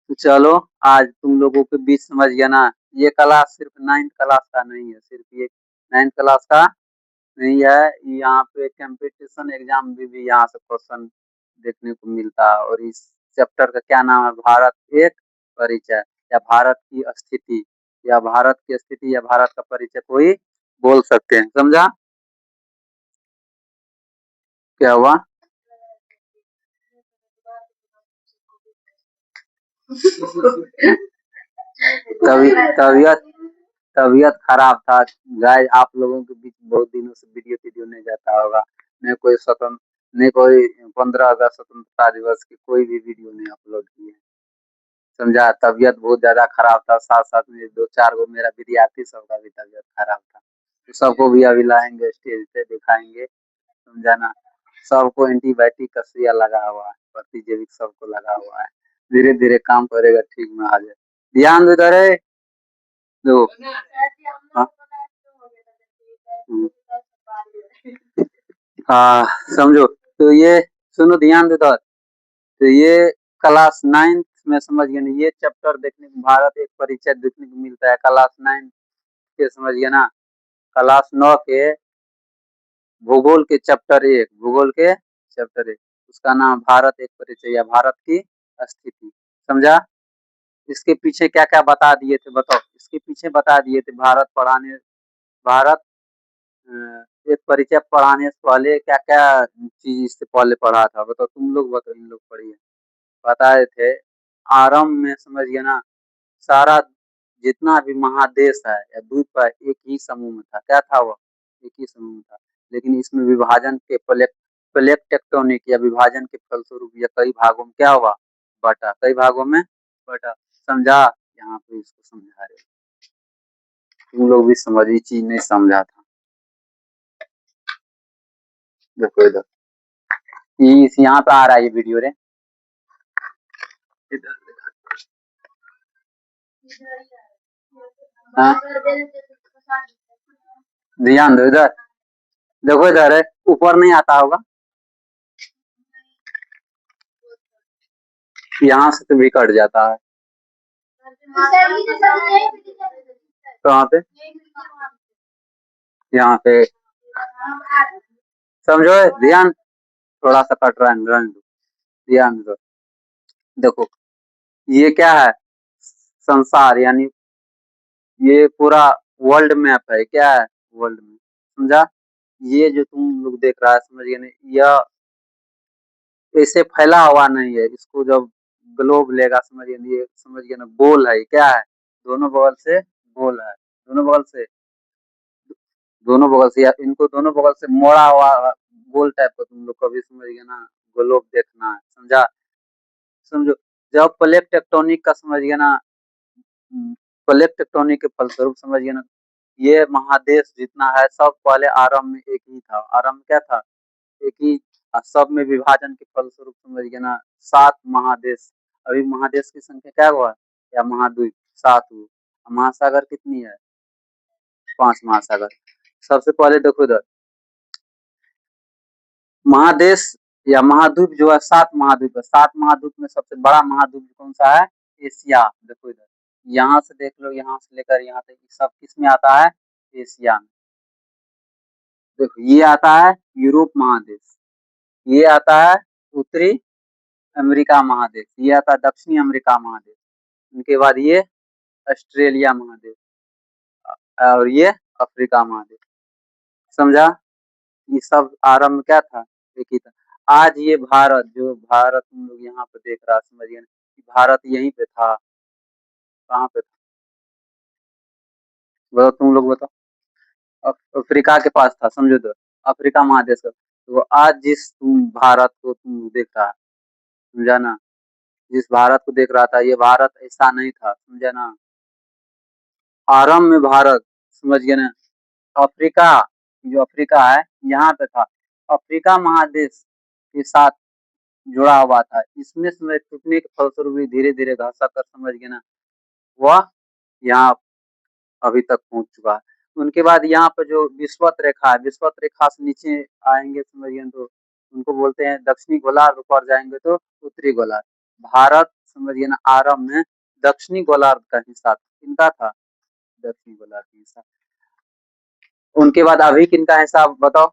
तो चलो, आज तुम लोगों के बीच समझ गया ना। ये क्लास सिर्फ 9th क्लास का नहीं है, सिर्फ ये 9th क्लास का नहीं है। यहाँ पे कंपटीशन एग्जाम भी यहाँ से क्वेश्चन देखने को मिलता है। और इस चैप्टर का क्या नाम है? भारत एक परिचय, या भारत की स्थिति, या भारत की स्थिति, या भारत का परिचय, कोई बोल सकते हैं। समझा क्या हुआ? तभी तबीयत तबीयत खराब था। गाइस, आप लोगों के बीच बहुत दिनों से वीडियो नहीं जाता होगा। नहीं कोई स्वतंत्र, नहीं कोई 15 अगस्त स्वतंत्रता दिवस की कोई भी वीडियो नहीं अपलोड किए। समझा? तबीयत बहुत ज्यादा खराब था, साथ साथ में 2-4 गो मेरा विद्यार्थी सबका भी तबीयत खराब था। तो सबको भी अभी लाएंगे, स्टेज पे दिखाएंगे। समझा ना? सबको एंटीबायोटिक का सुइया लगा हुआ है, प्रतिजैविक सबको लगा हुआ है। धीरे धीरे काम करेगा, ठीक में आ जाए। ध्यान दे रहे दो। हाँ। हम्म। हाँ, समझो। तो ये सुनो, ध्यान दे तो। ये क्लास 9th में समझ गए ना, ये चैप्टर देखने को भारत एक परिचय देखने को मिलता है क्लास 9 के। समझ गए ना? क्लास 9 के भूगोल के चैप्टर 1, भूगोल के चैप्टर 1, उसका नाम भारत एक परिचय या भारत की स्थिति। समझा? इसके पीछे क्या क्या बता दिए थे बताओ। इसके पीछे बता दिए थे भारत एक परिचय पढ़ाने से पहले क्या क्या चीज इससे पहले पढ़ा था बताओ। तुम लोग बताओ, इन लोग पढ़िए। बताए थे आरंभ में, समझ गए ना, सारा जितना भी महादेश है या द्वीप है, एक ही समूह में था। क्या था वो? एक ही समूह में था। लेकिन इसमें विभाजन के प्लेट टेक्टोनिक या विभाजन के फलस्वरूप या कई भागों में क्या हुआ? बटा, कई भागों में बटा। समझा? यहाँ पे इसको समझा रहे। तुम लोग भी समझ, ये चीज नहीं समझा था। देखो इधर, इस यहाँ पे आ रहा है ये वीडियो रे। इधर। हाँ, ध्यान दो इधर। देखो इधर है, ऊपर नहीं आता होगा। यहाँ से तो भी कट जाता है। कहाँ पे? यहाँ पे। समझो, ध्यान। थोड़ा सा कट रहा है, रहने दो। ध्यान दो। देखो, ये क्या है? संसार, यानी ये पूरा वर्ल्ड मैप है। क्या है? World map. समझा? ये जो तुम लोग देख रहा है, समझिए ना, यह ऐसे फैला हुआ नहीं है। इसको जब ग्लोब लेगा, समझिए ना, ये समझिए ना, गोल है। क्या है? दोनों बगल से गोल है। दोनों बगल से, या इनको दोनों बगल से मोड़ा हुआ गोल टाइप का तुम लोग कभी, समझिए ना, ग्लोब देखना है। समझा? समझो, जब प्लेट टेक्टोनिक का, समझिए ना, प्लेट टेक्टोनिक के फलस्वरूप, समझिए ना, ये महादेश जितना है सब पहले आरंभ में एक ही था। आरंभ क्या था? एक ही। और सब में विभाजन के फलस्वरूप, समझिए ना, 7 महादेश। अभी महादेश की संख्या क्या हुआ? या महाद्वीप 7 हुई। महासागर कितनी है? 5 महासागर। सबसे पहले देखो इधर, महादेश या महाद्वीप जो है, 7 महाद्वीप है। 7 महाद्वीप में सबसे बड़ा महाद्वीप कौन सा है? एशिया। देखो इधर, यहाँ से देख लो, यहाँ से लेकर यहाँ तक सब किस में आता है? एशिया में। देखो, ये आता है यूरोप महादेश, ये आता है उत्तरी अमेरिका महादेश, ये आता है दक्षिणी अमेरिका महादेश, उनके बाद ये ऑस्ट्रेलिया महादेश, और ये अफ्रीका महादेश। समझा? ये सब आरंभ क्या था? एक ही था। आज ये भारत, जो भारत तुम लोग यहाँ पे देख रहा, समझिए ना, कि भारत यहीं पे था। कहाँ पे था बताओ, तुम लोग बताओ। अफ्रीका के पास था, समझो तो। अफ्रीका महादेश का तो आज जिस तुम भारत को तुम देख रहा, समझा ना, जिस भारत को देख रहा था, ये भारत ऐसा नहीं था। समझा ना? आरंभ में भारत, समझ गए ना, अफ्रीका, जो अफ्रीका है यहाँ पे था। अफ्रीका महादेश के साथ जुड़ा हुआ था। इसमें समय टूटने के फलस्वरूप धीरे धीरे घसा कर, समझ गए ना, वह यहाँ अभी तक पहुंच चुका है। उनके बाद यहाँ पर जो विषुवत रेखा है, विषुवत रेखा से नीचे आएंगे, समझिए तो उनको बोलते हैं दक्षिणी गोलार्ध, ऊपर जाएंगे तो उत्तरी गोलार्ध। भारत, समझिए ना आरंभ में दक्षिणी गोलार्ध का हिस्सा था। किनका था? दक्षिणी गोलार्ध का हिस्सा। उनके बाद अभी किनका हिस्सा बताओ?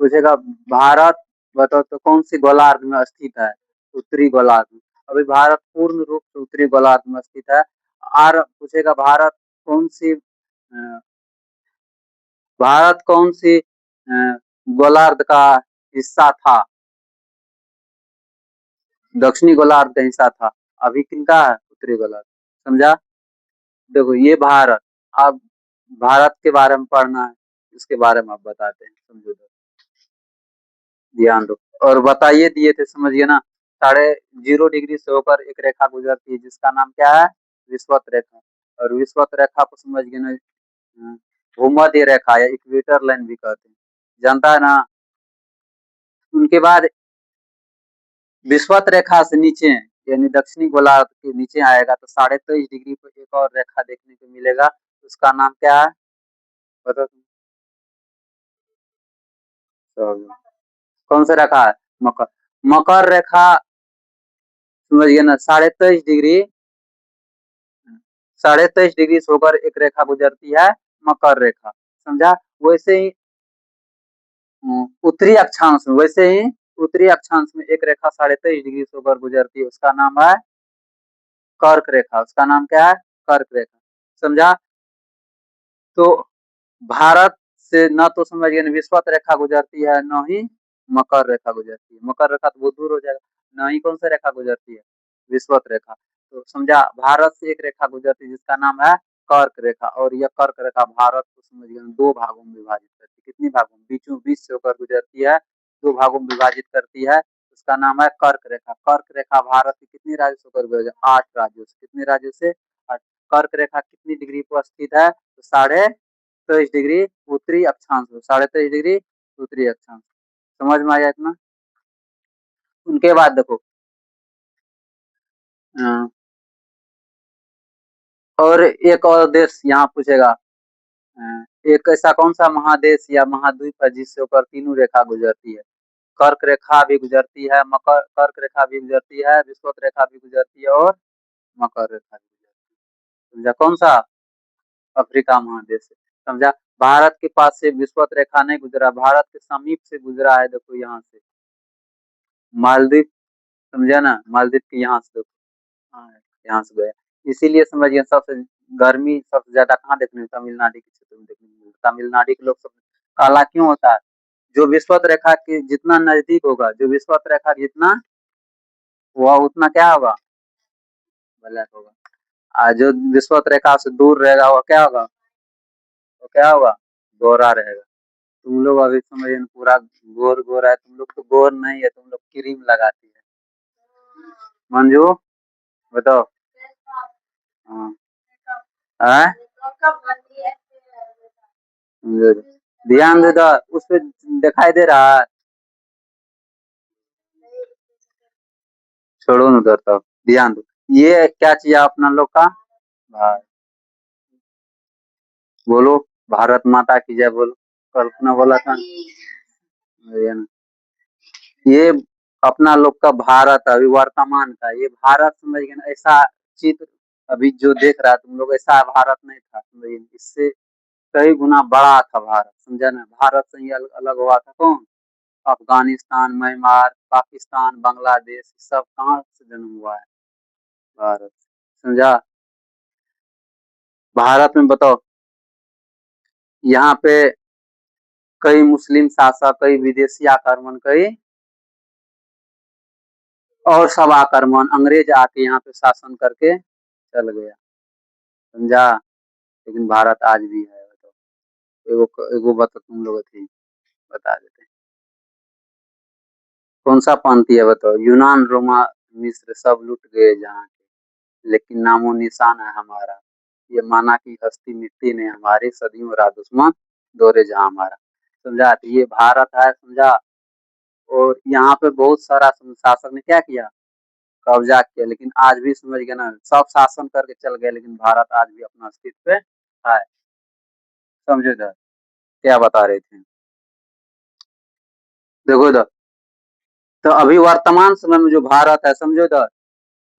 पूछेगा भारत, बताओ तो कौन सी गोलार्ध में स्थित है? उत्तरी गोलार्ध में। अभी भारत पूर्ण रूप से उत्तरी गोलार्ध में स्थित है। और पूछेगा कौन सी भारत कौन सी गोलार्ध का हिस्सा था? दक्षिणी गोलार्ध का हिस्सा था। अभी किनका है? उत्तरी गोलार्ध। समझा? देखो ये भारत, अब भारत के बारे में पढ़ना है, इसके बारे में आप बताते हैं, समझो तो। ध्यान दो और बताइए दिए थे, समझिए ना 0.5 डिग्री से होकर एक रेखा गुजरती है जिसका नाम क्या है? विषुवत रेखा। और विषुवत रेखा को समझिए ना भूमध्य रेखा या इक्वेटर लाइन भी कहते हैं, जानता है ना। उनके बाद विषुवत रेखा से नीचे यानी दक्षिणी गोलार्ध के नीचे आएगा तो 23.5 डिग्री पर एक और रेखा देखने को मिलेगा, उसका नाम क्या है? बताओ तुम। कौन सा रेखा है? मकर। मकर रेखा समझिए ना 23.5 डिग्री से होकर एक रेखा गुजरती है, मकर रेखा। समझा? वैसे ही उत्तरी अक्षांश में एक रेखा 23.5 डिग्री से होकर गुजरती है, उसका नाम है कर्क रेखा। उसका नाम क्या है? कर्क रेखा। समझा? तो भारत से न तो समझिए ना विषुवत रेखा गुजरती है, न ही मकर रेखा गुजरती है। मकर रेखा तो बहुत दूर हो जाएगा। न ही कौन सा रेखा गुजरती है? विषुवत रेखा। तो समझा, भारत से एक रेखा गुजरती है जिसका नाम है कर्क रेखा। और यह कर्क रेखा भारत को समझिए दो भागों में विभाजित करती है। कितनी भागों में? बीचों बीच से होकर गुजरती है, दो भागों में विभाजित करती है। उसका नाम है कर्क रेखा। कर्क रेखा भारत के कितने राज्यों से होकर गुजरती है? 8 राज्यों से। कितने राज्यों से? 8। कर्क रेखा कितनी डिग्री पर स्थित है? तो 23.5 डिग्री उत्तरी अक्षांश में। 23.5 डिग्री उत्तरी अक्षांश। समझ में आया इतना? उनके बाद देखो और एक और देश यहाँ पूछेगा, एक ऐसा कौन सा महादेश या महाद्वीप है जिससे होकर तीनों रेखा गुजरती है? कर्क रेखा भी गुजरती है, मकर कर्क रेखा भी गुजरती है, विषुवत रेखा भी गुजरती है और मकर रेखा भी गुजरती है। समझा? कौन सा? अफ्रीका महादेश से। समझा? भारत के पास से विषुवत रेखा नहीं गुजरा, भारत के समीप से गुजरा है। देखो यहाँ से मालदीव, समझा ना, मालदीव के यहाँ से देखो, हाँ, यहाँ से गया। इसीलिए समझिए सबसे गर्मी सबसे ज्यादा कहाँ देखने में? तमिलनाडु के क्षेत्र में देखने को मिलता है। तमिलनाडु के लोग सब काला क्यों होता है? जो विषुवत रेखा के जितना नजदीक होगा, जो विषुवत रेखा जितना वह उतना क्या होगा? ब्लैक होगा। और जो विषुवत रेखा से दूर रहेगा वो क्या होगा? वो क्या होगा? गोरा रहेगा। तुम लोग अभी समझिए ना पूरा गोर गोरा है, तुम लोग तो गोर नहीं है, तुम लोग क्रीम लगाती है। मंजू बताओ। हाँ। हाँ? ध्यान दे दो उस पे, दिखाई दे रहा है? छोड़ो न उधर तक, ध्यान दो। ये क्या चाहिए अपना लोग का? भाई बोलो, भारत माता की जय बोलो। कल्पना बोला था ये ना। ये अपना लोग का भारत अभी वर्तमान का, ये भारत समझ गए ना, ऐसा चित्र अभी जो देख रहा है तुम लोग, ऐसा भारत नहीं था। समझिए इससे कई गुना बड़ा था भारत। समझा ना? भारत से ही अलग हुआ था कौन? अफगानिस्तान, म्यांमार, पाकिस्तान, बांग्लादेश, सब कहाँ से जन्म हुआ है? भारत। समझा? भारत में बताओ यहाँ पे कई मुस्लिम शासक, कई विदेशी आक्रमण, कई और सब आक्रमण, अंग्रेज आके यहाँ पे शासन करके चल गया। समझा? लेकिन भारत आज भी है। बताओ एगो एगो बता, तुम लोग थी बता देते हैं। कौन सा पंथी है बताओ? यूनान, रोमा, मिस्र सब लुट गए जहाँ के, लेकिन नामो निशान है हमारा। ये माना कि हस्ती मिट्टी ने हमारे सदियों रहा दुश्मन दौरे जहाँ हमारा। समझा? तो ये भारत है। समझा? और यहाँ पे बहुत सारा शासक ने क्या किया? कब्जा किया। लेकिन आज भी समझ गए ना, सब शासन करके चल गए, लेकिन भारत आज भी अपना अस्तित्व पे है। समझे इधर क्या बता रहे थे? देखो इधर, तो अभी वर्तमान समय में जो भारत है, समझो इधर,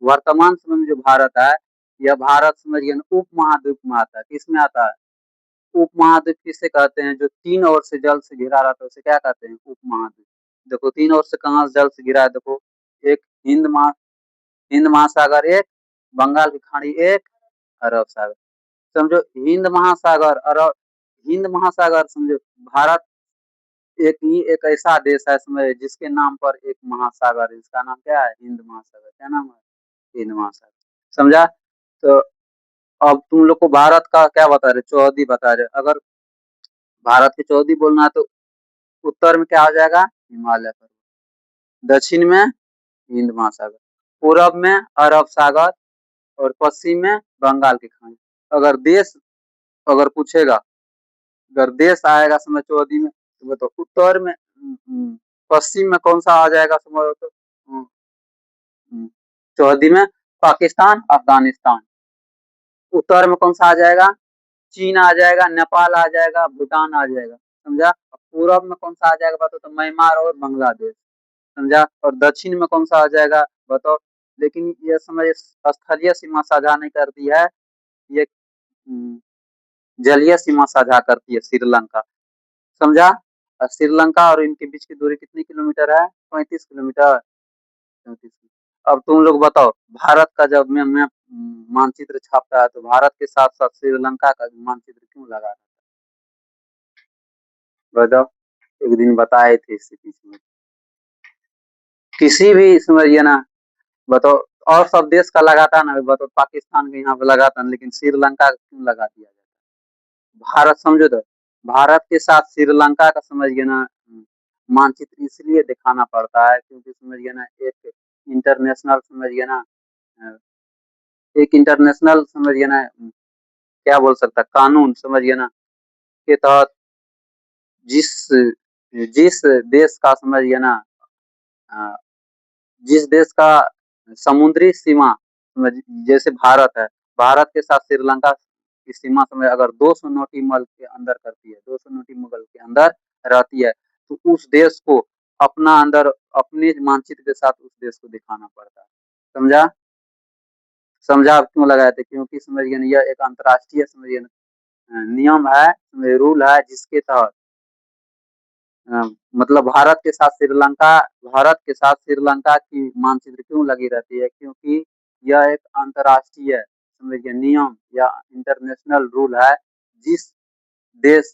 वर्तमान समय में जो भारत है, यह भारत समझिए ना उप महाद्वीप में आता है। किस में आता है? उप महाद्वीप किसे कहते हैं? जो तीन ओर से जल से घिरा रहता है उसे क्या कहते हैं? उप महाद्वीप। देखो तीन ओर से कहाँ से जल से घिरा है, देखो एक हिंद महासागर एक, बंगाल की खाड़ी एक, अरब सागर। समझो हिंद महासागर, अरब, हिंद महासागर समझो भारत एक ऐसा देश है समझ जिसके नाम पर एक महासागर है, इसका नाम क्या है? हिंद महासागर। क्या नाम है? हिंद महासागर। समझा? तो अब तुम लोग को भारत का क्या बता रहे? चौहदी बता रहे। अगर भारत की चौहदी बोलना है तो उत्तर में क्या हो जाएगा? हिमालय पर्वत। दक्षिण में हिंद महासागर, पूरब में अरब सागर, और पश्चिम में बंगाल की खाड़ी। अगर देश अगर पूछेगा, अगर देश आएगा समझ चौहदी में, तो बताओ उत्तर में पश्चिम में कौन सा आ जाएगा समझ तो? चौहदी में पाकिस्तान अफगानिस्तान। उत्तर में कौन सा आ जाएगा? चीन आ जाएगा, नेपाल आ जाएगा, भूटान आ जाएगा। समझा? पूरब में कौन सा आ जाएगा बताओ तो? म्यांमार और बांग्लादेश। समझा? और दक्षिण में कौन सा आ जाएगा बताओ? लेकिन ये समझ स्थलीय सीमा साझा नहीं करती है, ये जलीय सीमा साझा करती है श्रीलंका। समझा? श्रीलंका और इनके बीच की दूरी कितनी किलोमीटर है? 35 किलोमीटर। 34। अब तुम लोग बताओ, भारत का जब मैं मानचित्र छापता है तो भारत के साथ साथ श्रीलंका का मानचित्र क्यों लगा? बताओ, एक दिन बताए थे इससे पीछे में। किसी भी समझिए ना, बताओ और सब देश का लगाता ना, बताओ पाकिस्तान के यहाँ पे लगाता ना, लेकिन श्रीलंका क्यों लगा दिया जाता? भारत समझो तो, भारत के साथ श्रीलंका का समझिए ना मानचित्र इसलिए दिखाना पड़ता है क्योंकि समझिए ना एक इंटरनेशनल समझिए ना एक इंटरनेशनल समझिए ना क्या बोल सकता, कानून समझिए ना के तहत जिस जिस देश का समझिए ना अ, जिस देश का समुद्री सीमा जैसे भारत है, भारत के साथ श्रीलंका की सीमा समय अगर 200 नॉटिमल के अंदर करती है, 200 नॉटिमल के अंदर रहती है, तो उस देश को अपना अंदर अपने मानचित्र के साथ उस देश को दिखाना पड़ता है। समझा? समझा आप क्यों लगाए थे? क्योंकि समझिए ना यह एक अंतर्राष्ट्रीय समझिए ना नियम है, रूल है, जिसके तहत अ, मतलब भारत के साथ श्रीलंका की मानचित्र क्यों लगी रहती है? क्योंकि यह एक अंतर्राष्ट्रीय समझिए नियम या इंटरनेशनल रूल है। जिस देश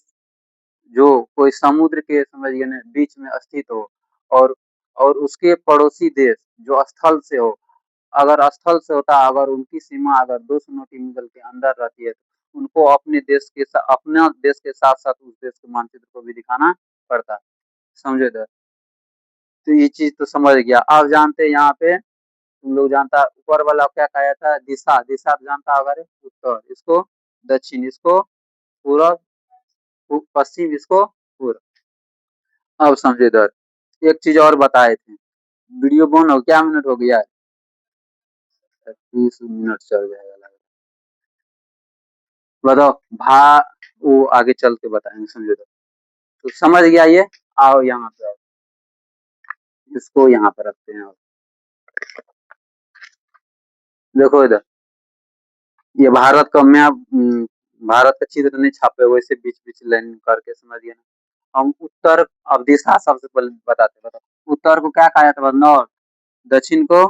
जो कोई समुद्र के समझिए ना बीच में स्थित हो, और उसके पड़ोसी देश जो स्थल से हो, अगर स्थल से होता, अगर उनकी सीमा अगर 200 नॉटिकल के अंदर रहती है, तो उनको अपने देश के साथ साथ उस देश के मानचित्र को भी दिखाना पड़ता है। समझे? तो ये चीज तो समझ गया। आप जानते हैं यहाँ पे तुम लोग जानता है ऊपर वाला क्या कहा जाता है? दिशा। दिशा आप जानता होगा रे? उत्तर इसको, दक्षिण इसको, पूरब, पश्चिम इसको पूर्व। अब समझे इधर एक चीज और बताए थे। वीडियो बंद हो, क्या मिनट हो गया है? 30 मिनट चल जाएगा लग रहा है। बताओ वो आगे चल के बताएंगे। समझे तो समझ गया ये। आओ यहाँ पे आओ, इसको यहाँ पे रखते हैं। देखो इधर, ये भारत का मैप, भारत का चित्र नहीं छापे, वैसे बीच बीच लाइन करके समझिए ना। हम उत्तर, अब दिशा सबसे पहले बताते बताओ। उत्तर को क्या कहा जाता है? नॉर्थ। दक्षिण को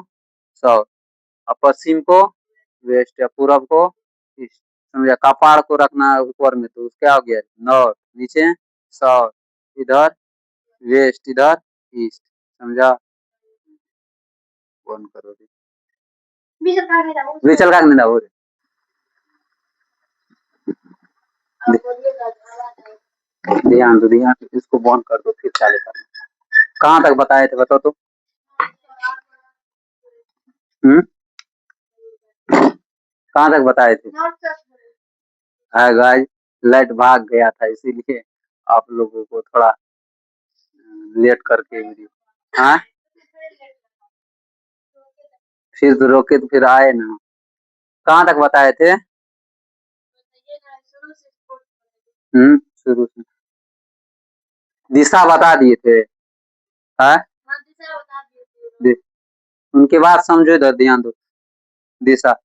साउथ, और पश्चिम को वेस्ट, या पूरब को ईस्ट। समझा? कपाड़ को रखना है ऊपर में तो क्या हो गया? नॉर्थ। नीचे साउथ, इधर वेस्ट, इधर ईस्ट। समझा? बंद करो, विचल का नहीं हो ध्यान दो, ध्यान दो। इसको बंद कर दो फिर चालू कर। कहाँ तक बताए थे बताओ तो? हम्म, कहाँ तक बताए थे? है गाइस, लाइट भाग गया था इसीलिए आप लोगों को थोड़ा लेट करके वीडियो। हाँ, फिर तो रोके तो फिर आए ना। कहाँ तक बताए थे? शुरू से दिशा बता दिए थे। हाँ, उनके बाद समझो इधर ध्यान दो। दिशा।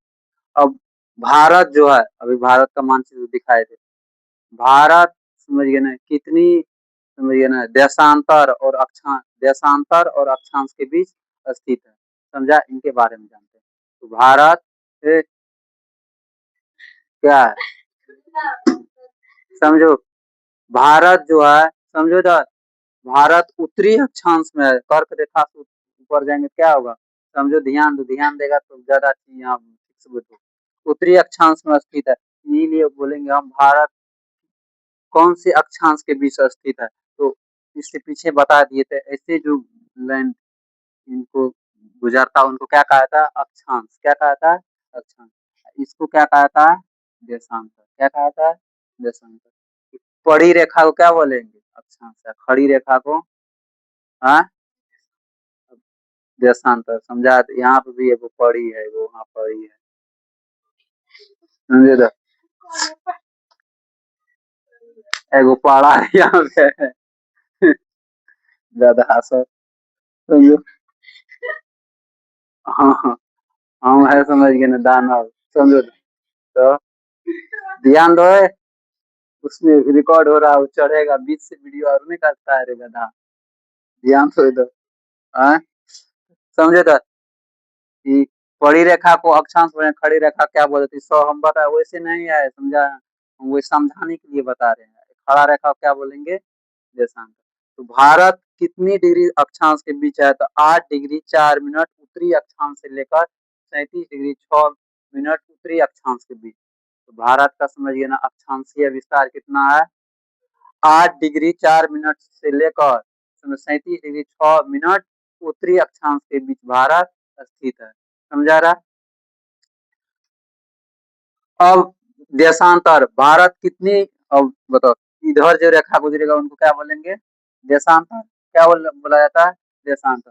अब भारत जो है, अभी भारत का मानचित्र दिखाए थे। भारत समझिए ना कितनी, समझिए ना देशांतर और अक्षांश के बीच स्थित है। समझा, इनके बारे में जानते हैं। तो भारत क्या है, समझो। भारत जो है, समझो तो, भारत उत्तरी अक्षांश में है। कर्क रेखा से ऊपर जाएंगे क्या होगा, समझो। ध्यान देगा तो ज्यादा चीज यहाँ उत्तरी अक्षांश में स्थित है। इसीलिए बोलेंगे हम भारत कौन से अक्षांश के बीच स्थित है। तो इससे पीछे बता दिए थे, ऐसे जो लैंड इनको गुजरता उनको क्या कहा था, अक्षांश। क्या कहा था, अक्षांश। इसको क्या कहा था, देशांतर। क्या कहा था, देशांतर। पड़ी रेखा को क्या बोलेंगे, अक्षांश है। खड़ी रेखा को, हाँ, देशांतर। समझा, यहाँ पे भी एगो पड़ी है, एगो वहाँ पड़ी है, समझे तो। एगो पड़ा है यहाँ पे है। ज्यादा सब, समझो। हाँ हाँ, हम है समझ गए ना, दानव, समझो तो। ध्यान दो, उसमें रिकॉर्ड हो रहा है, वो चढ़ेगा बीच से, वीडियो और नहीं करता है रे गधा। ध्यान दो इधर, हाँ, समझे तो। कि बड़ी रेखा को अक्षांश बोले, खड़ी रेखा क्या बोलती, सौ हम बता वैसे नहीं आए, समझा। हम वो समझाने के लिए बता रहे हैं। खड़ा रेखा को क्या बोलेंगे, देशांतर। तो भारत कितनी डिग्री अक्षांश के बीच है, तो 8 डिग्री 4 मिनट उत्तरी अक्षांश से लेकर 37 डिग्री 6 मिनट उत्तरी अक्षांश के बीच। तो भारत का समझिए ना अक्षांशीय विस्तार कितना है, 8 डिग्री 4 मिनट से लेकर 37 डिग्री 6 मिनट उत्तरी अक्षांश के बीच भारत स्थित है। समझा रहा। अब देशांतर, भारत कितनी, अब बताओ, इधर जो रेखा गुजरेगा उनको क्या बोलेंगे, देशांतर। क्या बोला जाता है, देशांतर।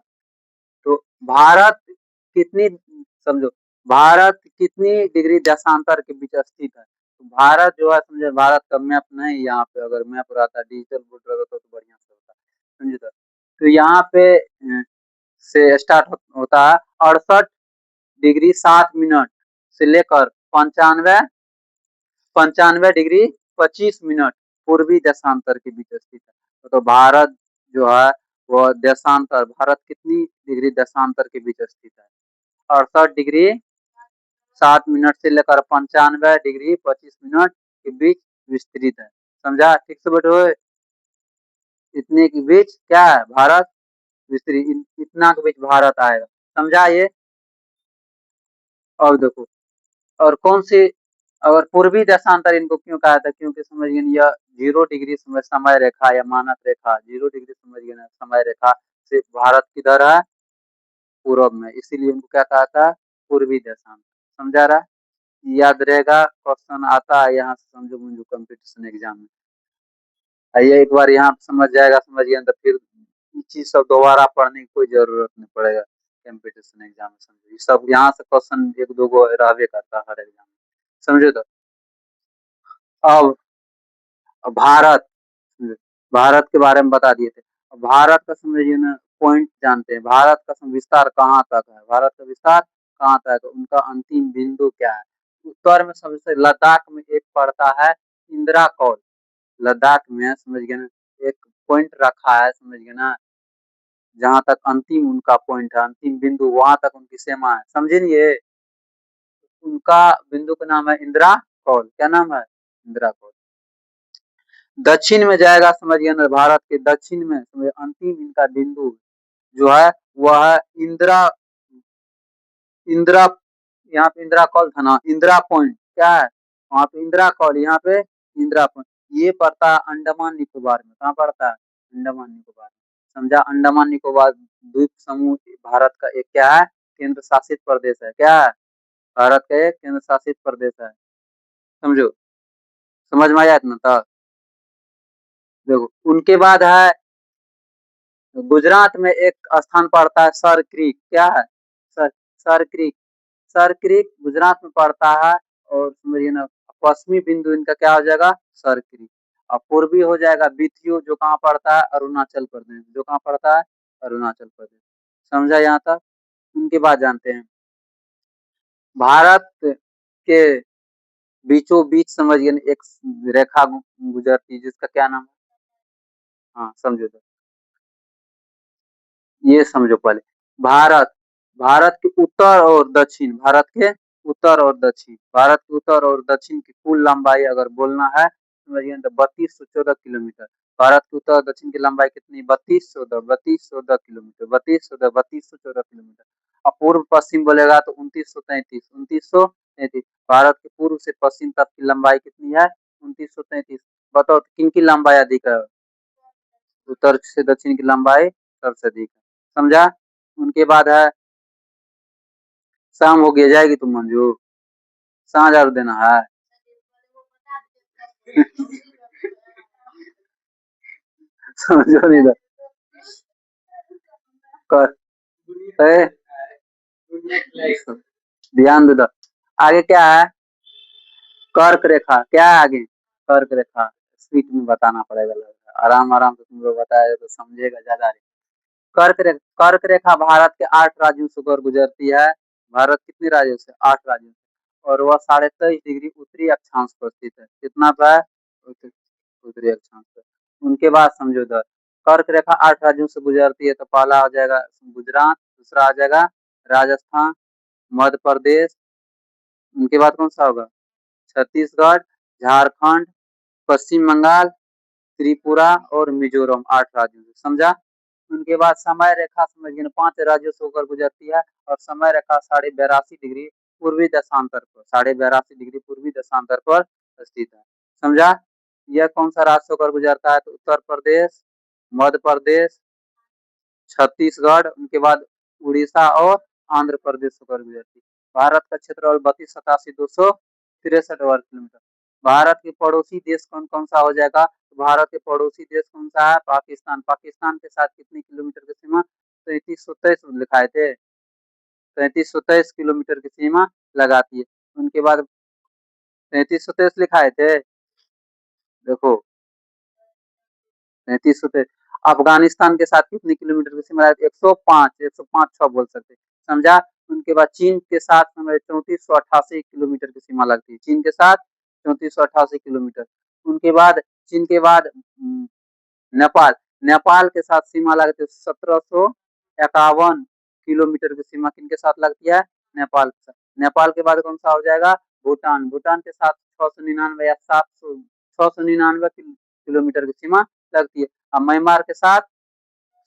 तो भारत कितनी, समझो, भारत कितनी डिग्री देशांतर के बीच स्थित है। तो भारत जो है, समझे, भारत का मैप नहीं, यहाँ पे अगर मैप रहता, डिजिटल बोर्ड रहता तो बढ़िया से होता, समझे तो यहाँ पे से स्टार्ट होता है 68 डिग्री 7 मिनट से लेकर 95 डिग्री 25 मिनट पूर्वी देशांतर के बीच स्थित है। तो भारत जो है वो देशांतर, भारत कितनी डिग्री देशांतर के बीच स्थित है, 68 डिग्री 7 मिनट से लेकर 95 डिग्री 25 मिनट के बीच विस्तृत है। समझा, ठीक से बैठो। इतने के बीच क्या है, भारत विस्तृत, इतना के बीच भारत आएगा। समझा ये। और देखो, और कौन सी, अगर पूर्वी देशांतर इनको क्यों कहा था, क्योंकि समझिए यह 0 डिग्री समय रेखा या मानक रेखा, 0 डिग्री समझिए ना समय रेखा से भारत किधर है, पूर्व में, इसीलिए इनको क्या कहा था, पूर्वी देशांतर। समझा रहा, याद रहेगा, क्वेश्चन आता है यहाँ से, समझो मुझे कंपटीशन एग्जाम में आइए, एक बार यहाँ समझ जाएगा, समझिए, तो फिर ये चीज सब दोबारा पढ़ने की कोई जरूरत नहीं पड़ेगा कंपटीशन एग्जाम में। समझो, ये सब यहाँ से क्वेश्चन एक दो गो रहबे करता है हर एग्जाम में, समझे तो। अब भारत, भारत के बारे में बता दिए थे। भारत का समझिए ना पॉइंट जानते हैं, भारत का विस्तार कहाँ तक है, भारत का विस्तार कहाँ तक है, उनका अंतिम बिंदु क्या है। उत्तर में सबसे लद्दाख में एक पड़ता है, इंदिरा कौल। लद्दाख में समझ गए ना, एक पॉइंट रखा है, समझ गए ना, जहां तक अंतिम उनका पॉइंट है, अंतिम बिंदु, वहां तक उनकी सीमा है, समझे नहीं ये। उनका बिंदु का नाम है इंदिरा कौल। क्या नाम है, इंदिरा कौल। दक्षिण में जाएगा, समझिए ना, भारत के दक्षिण में समझिए अंतिम इनका बिंदु जो है वह है इंदिरा, इंदिरा, यहाँ पे इंदिरा कॉल था ना, इंदिरा पॉइंट क्या है, वहाँ पे इंदिरा कॉल, यहाँ पे इंदिरा पॉइंट। ये पड़ता है अंडमान निकोबार में। कहाँ पड़ता है, अंडमान निकोबार में। समझा, अंडमान निकोबार द्वीप समूह भारत का एक क्या है, केंद्र शासित प्रदेश है। क्या है, भारत का एक केंद्र शासित प्रदेश है। समझो, समझ में आया इतना था। देखो, उनके बाद है गुजरात में एक स्थान पड़ता है सर क्रीक। क्या है, sir creek. Sir creek Gujarat में पड़ता है। और समझिए ना पश्चिमी बिंदु इनका क्या हो जाएगा, सर क्रीक। और पूर्वी हो जाएगा बिथियो, जो कहाँ पड़ता है, अरुणाचल प्रदेश। जो कहाँ पड़ता है, अरुणाचल प्रदेश। समझा यहाँ तक। उनके बाद जानते हैं भारत के बीचों बीच समझ गए ना, एक रेखा गुजरती है जिसका क्या नाम है? हाँ समझो तो, ये समझो पहले। भारत, भारत के उत्तर और दक्षिण, भारत के उत्तर और दक्षिण, भारत के उत्तर और दक्षिण की कुल लंबाई अगर बोलना है समझिए तो 3214 किलोमीटर। भारत के उत्तर और दक्षिण की लंबाई कितनी? 3214 किलोमीटर, 3214 किलोमीटर। और पूर्व पश्चिम बोलेगा तो 2933। भारत के पूर्व से पश्चिम तक की लंबाई कितनी है? 2933। बताओ तो किन की लंबाई अधिक है? उत्तर से दक्षिण की लंबाई सबसे अधिक है। समझा? उनके बाद है, शाम हो गया, जाएगी तुम मंजू? साँझ और देना है। समझो नहीं तो कर ए, ध्यान दे दो। आगे क्या है? कर्क रेखा। क्या है आगे? कर्क रेखा। स्पीड में बताना पड़ेगा, लग रहा है। आराम आराम से तुम लोग बताए तो समझेगा ज्यादा। कर्क रेखा भारत के 8 राज्यों से होकर गुजरती है। भारत कितने राज्यों से? 8 राज्यों से। और वह 23.5 डिग्री उत्तरी अक्षांश पर स्थित है। कितना पर? उत्तरी अक्षांश पर। उनके बाद समझो इधर, कर्क रेखा 8 राज्यों से गुजरती है तो पहला आ जाएगा गुजरात, दूसरा आ जाएगा राजस्थान, मध्य प्रदेश। उनके बाद कौन सा होगा? छत्तीसगढ़, झारखंड, पश्चिम बंगाल, त्रिपुरा और मिजोरम। 8 राज्यों से। समझा? उनके बाद समय रेखा समझिए ना, 5 राज्यों से होकर गुजरती है और समय रेखा 82.5 डिग्री पूर्वी देशांतर पर, 82.5 डिग्री पूर्वी देशांतर पर स्थित है। समझा? यह कौन सा राज्य होकर गुजरता है? तो उत्तर प्रदेश, मध्य प्रदेश, छत्तीसगढ़, उनके बाद उड़ीसा और आंध्र प्रदेश होकर गुजरती है। भारत का क्षेत्रफल 32,87,263 वर्ग किलोमीटर। भारत के पड़ोसी देश कौन कौन सा हो जाएगा? तो भारत के पड़ोसी देश कौन सा है? पाकिस्तान। पाकिस्तान के साथ कितनी किलोमीटर की सीमा? 3323 लिखाए थे, 3323 किलोमीटर की सीमा लगाती है। उनके बाद 3323 लिखाए थे, देखो 3323। अफगानिस्तान के साथ कितनी किलोमीटर की सीमा लगाती है? 105, 105 6 बोल सकते हैं। समझा? उनके बाद चीन के साथ 3488 किलोमीटर की सीमा लगती है। चीन के साथ 3488 किलोमीटर। उनके बाद चीन के बाद नेपाल, नेपाल के साथ सीमा लगती है 1751 किलोमीटर की सीमा किनके साथ लगती है? नेपाल के साथ। नेपाल के बाद कौन सा हो जाएगा? भूटान। भूटान के साथ 699 या 700 किलोमीटर की सीमा लगती है। और म्यांमार के साथ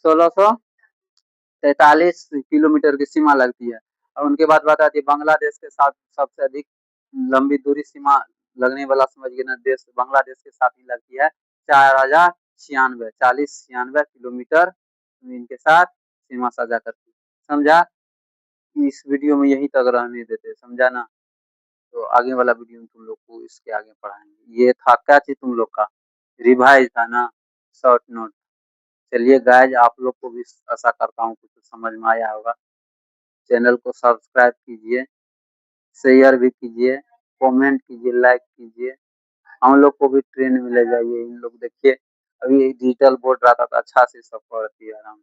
1643 किलोमीटर की सीमा लगती है। और उनके बाद बता दिए बांग्लादेश के साथ सबसे अधिक लंबी दूरी सीमा लगने वाला समझिए ना देश बांग्लादेश के साथ ही लगती है। 4096 इनके साथ सीमा साझा करती है। समझा? इस वीडियो में यही तक रहने देते। समझा ना? तो आगे वाला वीडियो में तुम लोग को इसके आगे पढ़ाएंगे। ये था क्या चीज तुम लोग का? रिवाइज था ना, शॉर्ट नोट। चलिए गाइज, आप लोग को भी आशा करता हूँ कुछ समझ में आया होगा। चैनल को सब्सक्राइब कीजिए, शेयर भी कीजिए, कमेंट कीजिए, लाइक कीजिए। हम लोग को भी ट्रेन में ले जाइए। इन लोग देखिए अभी डिजिटल बोर्ड रहा था तो अच्छा से सब पढ़ती है आराम से।